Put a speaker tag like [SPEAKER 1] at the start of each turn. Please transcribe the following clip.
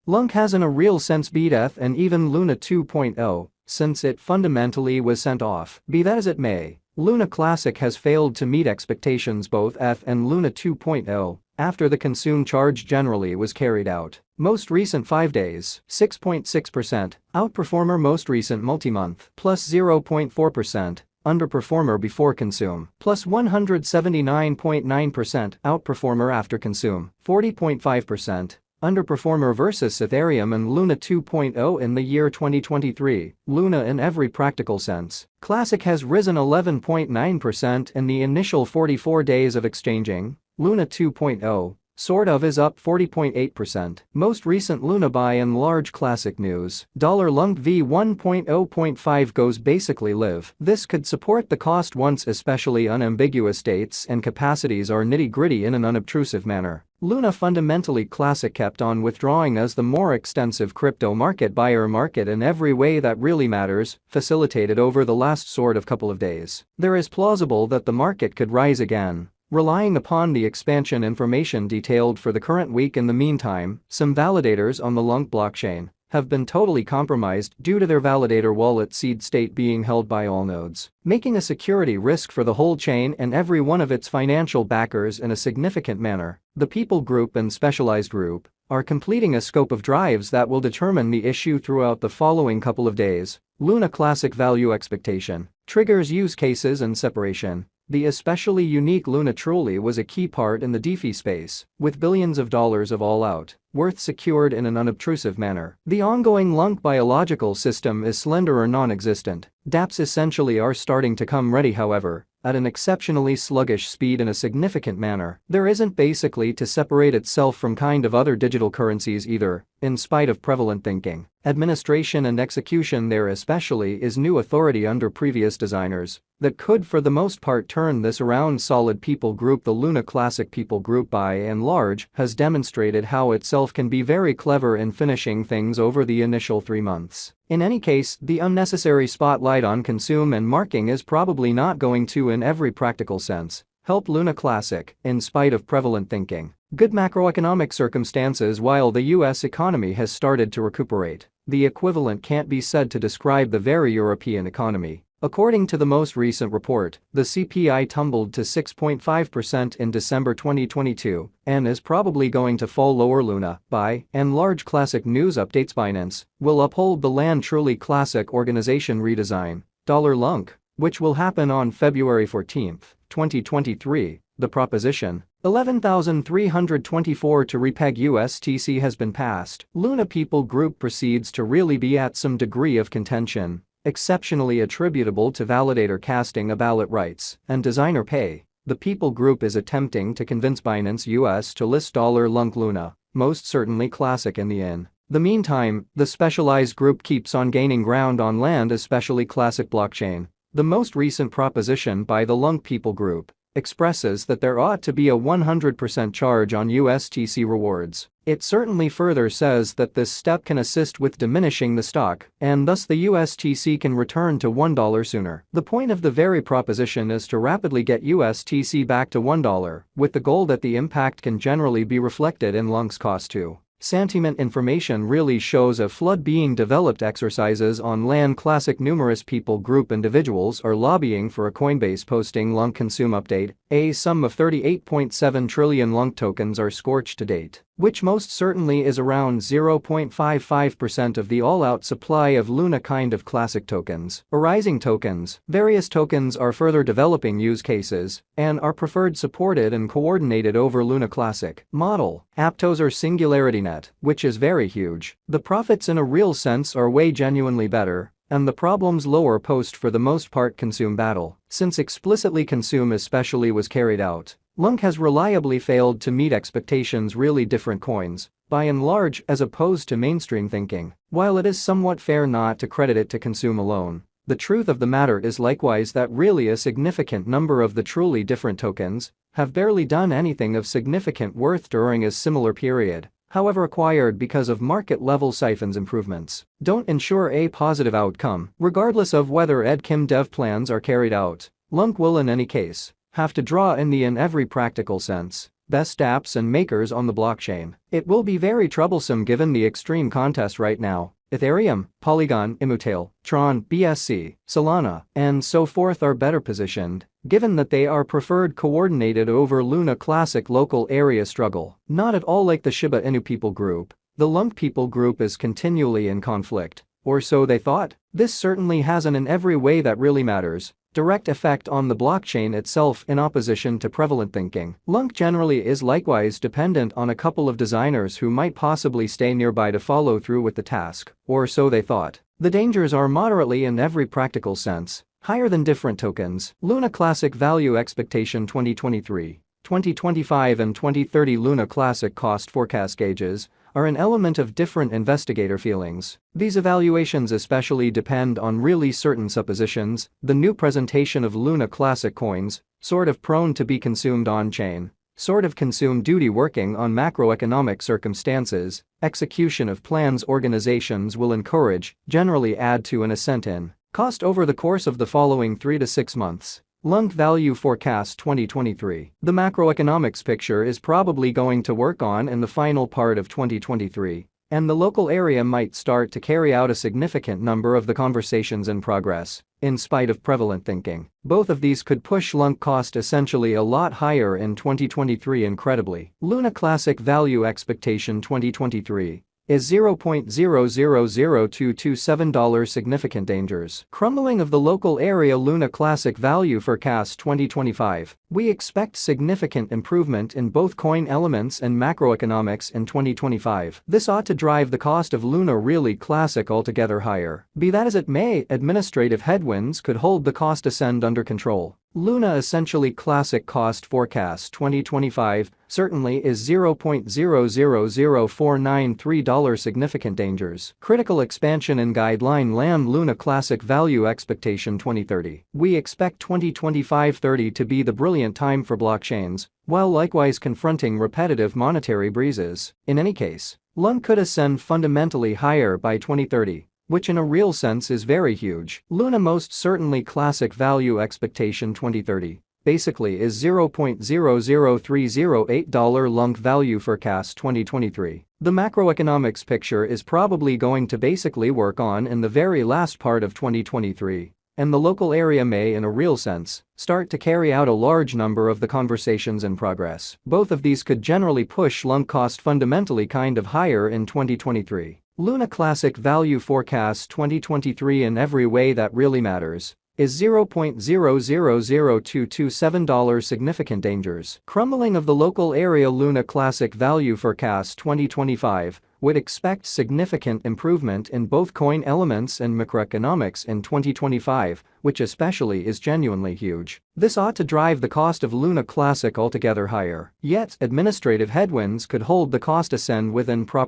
[SPEAKER 1] Lunc has in a real sense beat ETH and even Luna 2.0, since it fundamentally was sent off. Be that as it may, Luna Classic has failed to meet expectations both ETH and Luna 2.0 after the consume charge generally was carried out. Most recent 5 days, 6.6%, outperformer most recent multi-month, plus 0.4%, underperformer before consume, plus 179.9%, outperformer after consume, 40.5%. Underperformer versus Ethereum and Luna 2.0 in the year 2023, Luna in every practical sense. Classic has risen 11.9% in the initial 44 days of exchanging. Luna 2.0, sort of, is up 40.8%. Most recent Luna by and large Classic news. $Lunc v 1.0.5 goes basically live. This could support the cost once especially unambiguous dates and capacities are nitty-gritty in an unobtrusive manner. Luna fundamentally Classic kept on withdrawing as the more extensive crypto market buyer market in every way that really matters, facilitated over the last sort of couple of days. There is plausible that the market could rise again, relying upon the expansion information detailed for the current week. In the meantime, some validators on the Lunc blockchain have been totally compromised due to their validator wallet seed state being held by all nodes, making a security risk for the whole chain and every one of its financial backers in a significant manner. The People Group and Specialized Group are completing a scope of drives that will determine the issue throughout the following couple of days. Luna Classic value expectation, triggers use cases and separation. The especially unique Luna truly was a key part in the DeFi space, with billions of dollars of all-out worth secured in an unobtrusive manner. The ongoing Lunc biological system is slender or non-existent. dApps essentially are starting to come ready, however, at an exceptionally sluggish speed in a significant manner. There isn't basically to separate itself from kind of other digital currencies either, in spite of prevalent thinking. Administration and execution there especially is new authority under previous designers that could for the most part turn this around. Solid People Group. The Luna Classic People Group by and large has demonstrated how itself can be very clever in finishing things over the initial 3 months. In any case, the unnecessary spotlight on consume and marking is probably not going to, in every practical sense, help Luna Classic, in spite of prevalent thinking. Good macroeconomic circumstances. While the US economy has started to recuperate, the equivalent can't be said to describe the very European economy. According to the most recent report, the CPI tumbled to 6.5% in December 2022 and is probably going to fall lower. Luna by and large Classic news updates. Binance will uphold the Land Truly Classic organization redesign. $Lunc, which will happen on February 14, 2023. The proposition 11,324 to repeg USTC has been passed. Luna People Group proceeds to really be at some degree of contention, exceptionally attributable to validator casting a ballot rights and designer pay. The People Group is attempting to convince Binance US to list $Lunc Luna, most certainly Classic in the meantime, the Specialized Group keeps on gaining ground on Land, especially Classic blockchain. The most recent proposition by the Lunc People Group expresses that there ought to be a 100% charge on USTC rewards. It certainly further says that this step can assist with diminishing the stock, and thus the USTC can return to $1 sooner. The point of the very proposition is to rapidly get USTC back to $1, with the goal that the impact can generally be reflected in Lunc's cost too. Sentiment information really shows a flood being developed. Exercises on Land Classic. Numerous People Group individuals are lobbying for a Coinbase posting Lunc consume update. A sum of 38.7 trillion Lunc tokens are scorched to date, which most certainly is around 0.55% of the all-out supply of Luna kind of Classic tokens. Arising tokens. Various tokens are further developing use cases and are preferred supported and coordinated over Luna Classic model. Aptos or SingularityNet, which is very huge. The profits in a real sense are way genuinely better, and the problems lower post for the most part consume battle. Since explicitly consume especially was carried out, Lunc has reliably failed to meet expectations. Really different coins, by and large, as opposed to mainstream thinking. While it is somewhat fair not to credit it to consume alone, the truth of the matter is likewise that really a significant number of the truly different tokens have barely done anything of significant worth during a similar period, however acquired because of market-level siphons improvements don't ensure a positive outcome. Regardless of whether EdKim dev plans are carried out, Lunc will in any case have to draw in every practical sense best apps and makers on the blockchain. It will be very troublesome given the extreme contest right now. Ethereum, Polygon, Immutable, Tron, BSC, Solana, and so forth are better positioned, given that they are preferred coordinated over Luna Classic local area struggle. Not at all like the Shiba Inu people group. The Lunc people group is continually in conflict. Or so they thought. This certainly has an in every way that really matters direct effect on the blockchain itself in opposition to prevalent thinking. Lunc generally is likewise dependent on a couple of designers who might possibly stay nearby to follow through with the task, or so they thought. The dangers are moderately in every practical sense, higher than different tokens. Luna Classic Value Expectation 2023, 2025 and 2030 Luna Classic Cost Forecast Gauges are an element of different investigator feelings. These evaluations especially depend on really certain suppositions, the new presentation of Luna Classic coins, sort of prone to be consumed on-chain, sort of consume duty working on macroeconomic circumstances, execution of plans organizations will encourage, generally add to and ascent in, cost over the course of the following 3 to 6 months. Lunc Value Forecast 2023. The macroeconomics picture is probably going to work on in the final part of 2023, and the local area might start to carry out a significant number of the conversations in progress, in spite of prevalent thinking. Both of these could push Lunc cost essentially a lot higher in 2023 incredibly. Luna Classic Value Expectation 2023 is $0.000227 significant dangers. Crumbling of the local area Luna Classic Value Forecast 2025. We expect significant improvement in both coin elements and macroeconomics in 2025. This ought to drive the cost of Luna really classic altogether higher. Be that as it may, administrative headwinds could hold the cost ascend under control. Luna Essentially Classic Cost Forecast 2025 certainly is $0.000493 significant dangers. Critical expansion in guideline LAM Luna Classic Value Expectation 2030. We expect 2025-30 to be the brilliant time for blockchains, while likewise confronting repetitive monetary breezes. In any case, Lunc could ascend fundamentally higher by 2030. Which in a real sense is very huge. Luna Most Certainly Classic Value Expectation 2030 basically is $0.00308 Lunc Value Forecast 2023. The macroeconomics picture is probably going to basically work on in the very last part of 2023, and the local area may in a real sense start to carry out a large number of the conversations in progress. Both of these could generally push Lunc cost fundamentally kind of higher in 2023. Luna Classic Value Forecast 2023 in every way that really matters is $0.000227 significant dangers. Crumbling of the local area Luna Classic Value Forecast 2025 would expect significant improvement in both coin elements and macroeconomics in 2025, which especially is genuinely huge. This ought to drive the cost of Luna Classic altogether higher. Yet, administrative headwinds could hold the cost ascend within proper